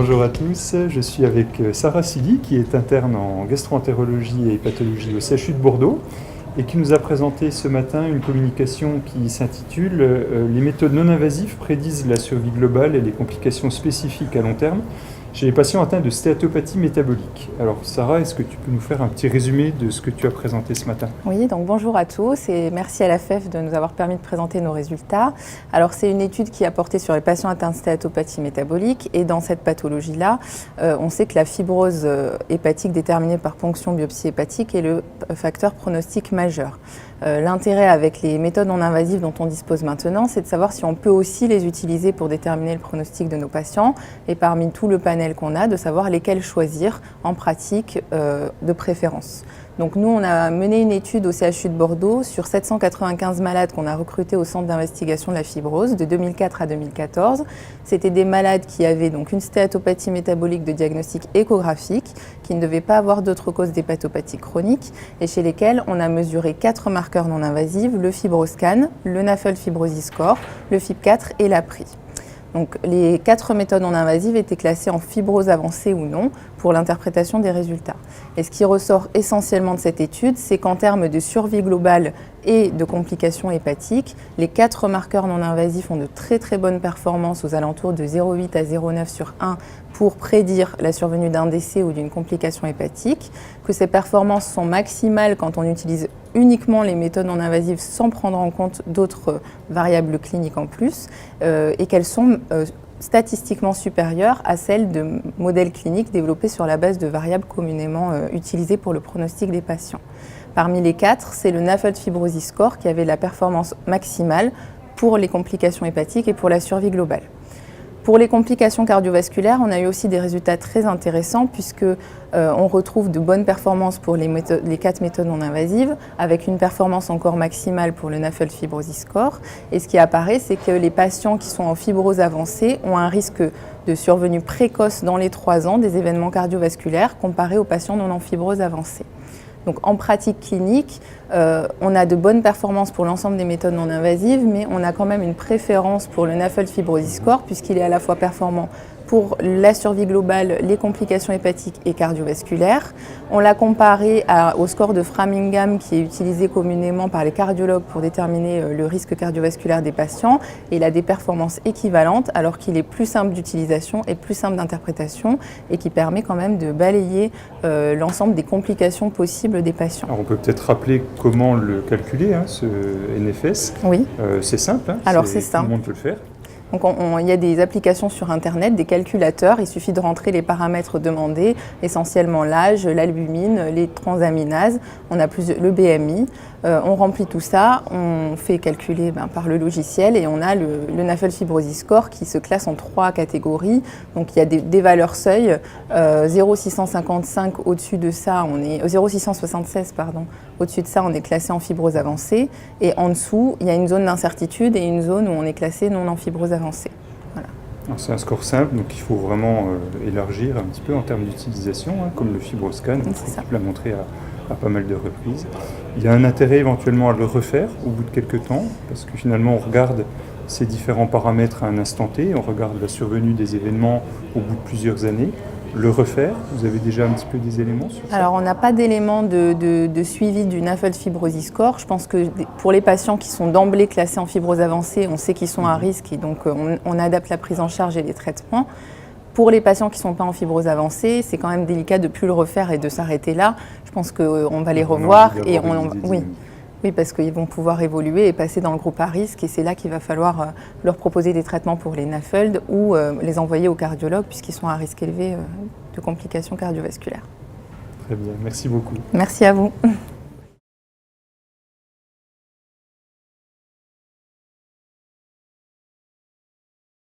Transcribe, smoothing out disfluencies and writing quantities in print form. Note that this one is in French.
Bonjour à tous, je suis avec Sarah Silly qui est interne en gastro-entérologie et pathologie au CHU de Bordeaux et qui nous a présenté ce matin une communication qui s'intitule « Les méthodes non invasives prédisent la survie globale et les complications spécifiques à long terme chez les patients atteints de stéatopathie métabolique ». Alors Sarah, est-ce que tu peux nous faire un petit résumé de ce que tu as présenté ce matin? Oui, donc bonjour à tous et merci à la FEF de nous avoir permis de présenter nos résultats. Alors c'est une étude qui a porté sur les patients atteints de stéatopathie métabolique et dans cette pathologie-là, on sait que la fibrose hépatique déterminée par ponction biopsie hépatique est le facteur pronostic majeur. L'intérêt avec les méthodes non invasives dont on dispose maintenant, c'est de savoir si on peut aussi les utiliser pour déterminer le pronostic de nos patients et parmi tout le panel qu'on a, de savoir lesquels choisir en pratique de préférence. Donc nous, on a mené une étude au CHU de Bordeaux sur 795 malades qu'on a recrutés au centre d'investigation de la fibrose de 2004 à 2014. C'était des malades qui avaient donc une stéatopathie métabolique de diagnostic échographique, qui ne devaient pas avoir d'autres causes d'hépatopathie chronique et chez lesquels on a mesuré 4 marqueurs non invasifs, le FibroScan, le NAFLD Fibrosis Score, le FIB4 et l'APRI. Donc, les 4 méthodes non invasives étaient classées en fibrose avancée ou non pour l'interprétation des résultats. Et ce qui ressort essentiellement de cette étude, c'est qu'en termes de survie globale et de complications hépatiques, les 4 marqueurs non invasifs ont de très très bonnes performances aux alentours de 0,8 à 0,9 sur 1 pour prédire la survenue d'un décès ou d'une complication hépatique, que ces performances sont maximales quand on utilise uniquement les méthodes non invasives sans prendre en compte d'autres variables cliniques en plus, et qu'elles sont statistiquement supérieures à celles de modèles cliniques développés sur la base de variables communément utilisées pour le pronostic des patients. Parmi les 4, c'est le NAFLD Fibrosis Score qui avait la performance maximale pour les complications hépatiques et pour la survie globale. Pour les complications cardiovasculaires, on a eu aussi des résultats très intéressants puisque on retrouve de bonnes performances pour les 4 méthodes non invasives avec une performance encore maximale pour le NAFLD Fibrosis Score. Et ce qui apparaît, c'est que les patients qui sont en fibrose avancée ont un risque de survenue précoce dans les 3 ans des événements cardiovasculaires comparé aux patients non en fibrose avancée. Donc en pratique clinique, on a de bonnes performances pour l'ensemble des méthodes non invasives, mais on a quand même une préférence pour le NAFLD Fibrosis Score puisqu'il est à la fois performant pour la survie globale, les complications hépatiques et cardiovasculaires. On l'a comparé au score de Framingham qui est utilisé communément par les cardiologues pour déterminer le risque cardiovasculaire des patients. Et il a des performances équivalentes alors qu'il est plus simple d'utilisation et plus simple d'interprétation et qui permet quand même de balayer l'ensemble des complications possibles des patients. Alors on peut peut-être rappeler comment le calculer, ce NFS. Oui. C'est simple, Alors c'est ça. Tout le monde peut le faire. Donc il y a des applications sur Internet, des calculateurs, il suffit de rentrer les paramètres demandés, essentiellement l'âge, l'albumine, les transaminases, on a le BMI, on remplit tout ça, on fait calculer par le logiciel et on a le NAFLD Fibrosis Score qui se classe en 3 catégories. Donc il y a des valeurs seuil, 0,655 au-dessus de ça, 0,676 pardon, au-dessus de ça on est classé en fibrose avancée et en dessous il y a une zone d'incertitude et une zone où on est classé non en fibrose avancée. Voilà. C'est un score simple, donc il faut vraiment élargir un petit peu en termes d'utilisation, comme le FibroScan, on l'a montré à pas mal de reprises. Il y a un intérêt éventuellement à le refaire au bout de quelques temps, parce que finalement on regarde ces différents paramètres à un instant T, on regarde la survenue des événements au bout de plusieurs années. Le refaire, vous avez déjà un petit peu des éléments sur ça? Alors on n'a pas d'éléments de suivi du NAFLD Fibrosis Score. Je pense que pour les patients qui sont d'emblée classés en fibrose avancée, on sait qu'ils sont à risque et donc on adapte la prise en charge et les traitements. Pour les patients qui ne sont pas en fibrose avancée, c'est quand même délicat de ne plus le refaire et de s'arrêter là. Je pense qu'on va les revoir et oui, parce qu'ils vont pouvoir évoluer et passer dans le groupe à risque et c'est là qu'il va falloir leur proposer des traitements pour les NAFLD ou les envoyer au cardiologue puisqu'ils sont à risque élevé de complications cardiovasculaires. Très bien, merci beaucoup. Merci à vous.